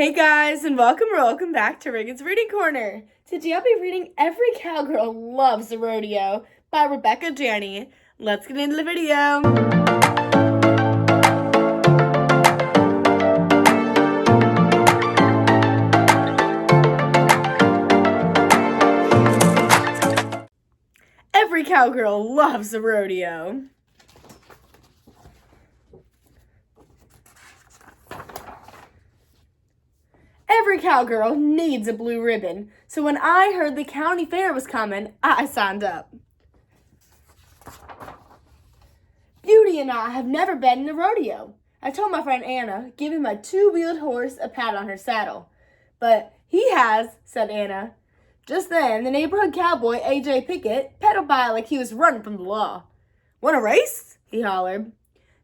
Hey guys, and welcome back to Reagan's Reading Corner. Today I'll be reading Every Cowgirl Loves the Rodeo by Rebecca Janney. Let's get into the video. Every cowgirl loves the rodeo. Every cowgirl needs a blue ribbon, so when I heard the county fair was coming, I signed up. Beauty and I have never been in a rodeo. I told my friend Anna, giving my two-wheeled horse a pat on her saddle. But he has, said Anna. Just then, the neighborhood cowboy, A.J. Pickett, pedaled by like he was running from the law. "Want a race?" he hollered.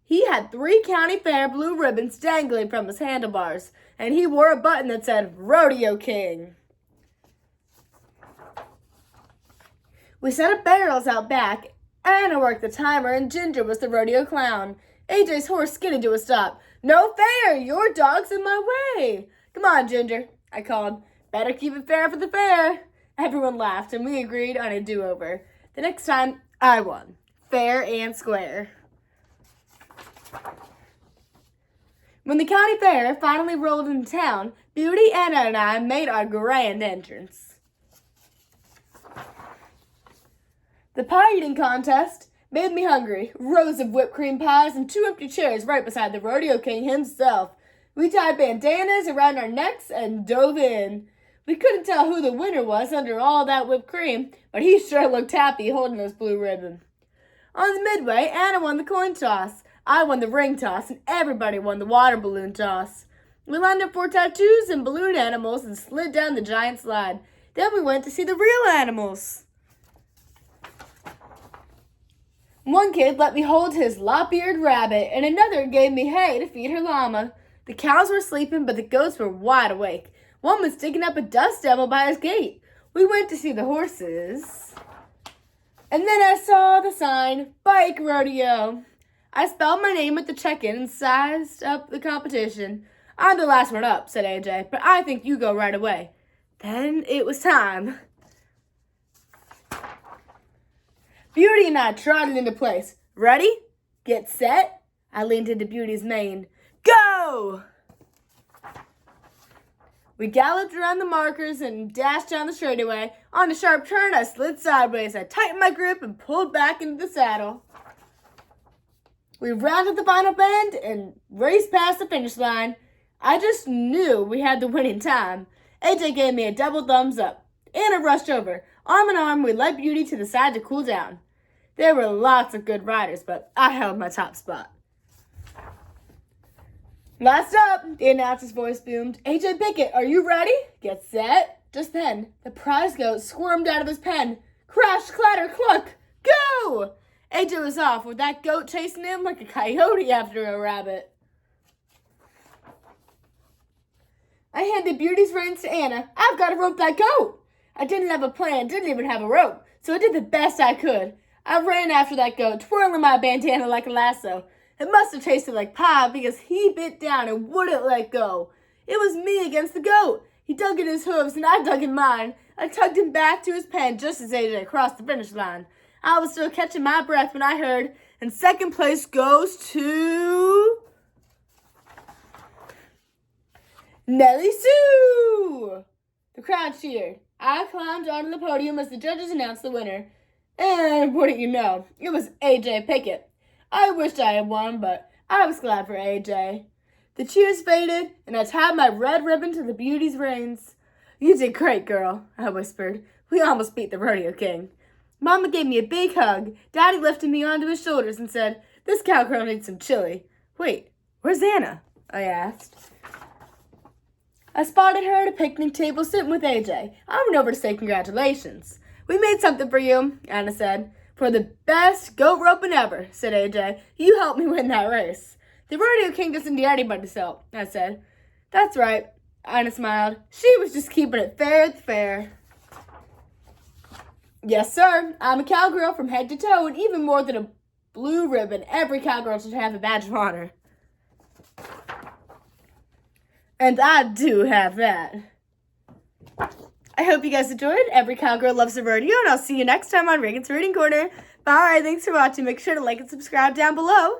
He had 3 county fair blue ribbons dangling from his handlebars, and he wore a button that said Rodeo King. We set up barrels out back. Anna worked the timer, and Ginger was the rodeo clown. AJ's horse skidded to a stop. "No fair! Your dog's in my way!" "Come on, Ginger," I called. "Better keep it fair for the fair." Everyone laughed, and we agreed on a do-over. The next time, I won. Fair and square. When the county fair finally rolled into town, Beauty, Anna, and I made our grand entrance. The pie eating contest made me hungry. Rows of whipped cream pies and 2 empty chairs right beside the Rodeo King himself. We tied bandanas around our necks and dove in. We couldn't tell who the winner was under all that whipped cream, but he sure looked happy holding his blue ribbon. On the midway, Anna won the coin toss. I won the ring toss, and everybody won the water balloon toss. We lined up for tattoos and balloon animals and slid down the giant slide. Then we went to see the real animals. One kid let me hold his lop-eared rabbit, and another gave me hay to feed her llama. The cows were sleeping, but the goats were wide awake. One was digging up a dust devil by his gate. We went to see the horses. And then I saw the sign, Bike Rodeo. I spelled my name at the check-in and sized up the competition. "I'm the last one up," said AJ, "but I think you go right away." Then it was time. Beauty and I trotted into place. "Ready? Get set." I leaned into Beauty's mane. "Go!" We galloped around the markers and dashed down the straightaway. On a sharp turn, I slid sideways. I tightened my grip and pulled back into the saddle. We rounded the final bend and raced past the finish line. I just knew we had the winning time. AJ gave me a double thumbs up. Anna rushed over. Arm in arm, we led Beauty to the side to cool down. There were lots of good riders, but I held my top spot. "Last up," the announcer's voice boomed. "AJ Pickett, are you ready? Get set." Just then, the prize goat squirmed out of his pen. Crash, clatter, cluck, go! AJ was off with that goat chasing him like a coyote after a rabbit. I handed Beauty's reins to Anna. "I've got to rope that goat." I didn't have a plan, didn't even have a rope, so I did the best I could. I ran after that goat, twirling my bandana like a lasso. It must have tasted like pie because he bit down and wouldn't let go. It was me against the goat. He dug in his hooves and I dug in mine. I tugged him back to his pen just as AJ crossed the finish line. I was still catching my breath when I heard, "And second place goes to Nellie Sue!" The crowd cheered. I climbed onto the podium as the judges announced the winner. And wouldn't you know, it was AJ Pickett. I wished I had won, but I was glad for AJ. The cheers faded, and I tied my red ribbon to the Beauty's reins. "You did great, girl," I whispered. "We almost beat the Rodeo King." Mama gave me a big hug. Daddy lifted me onto his shoulders and said, "This cowgirl needs some chili." "Wait, where's Anna?" I asked. I spotted her at a picnic table sitting with AJ. I went over to say congratulations. "We made something for you," Anna said. "For the best goat roping ever," said AJ. "You helped me win that race." "The Rodeo King doesn't need anybody's help," I said. "That's right," Anna smiled. "She was just keeping it fair at the fair." "Yes, sir. I'm a cowgirl from head to toe, and even more than a blue ribbon. Every cowgirl should have a badge of honor." And I do have that. I hope you guys enjoyed. Every cowgirl loves a rodeo, and I'll see you next time on Reagan's Reading Corner. Bye. Thanks for watching. Make sure to like and subscribe down below.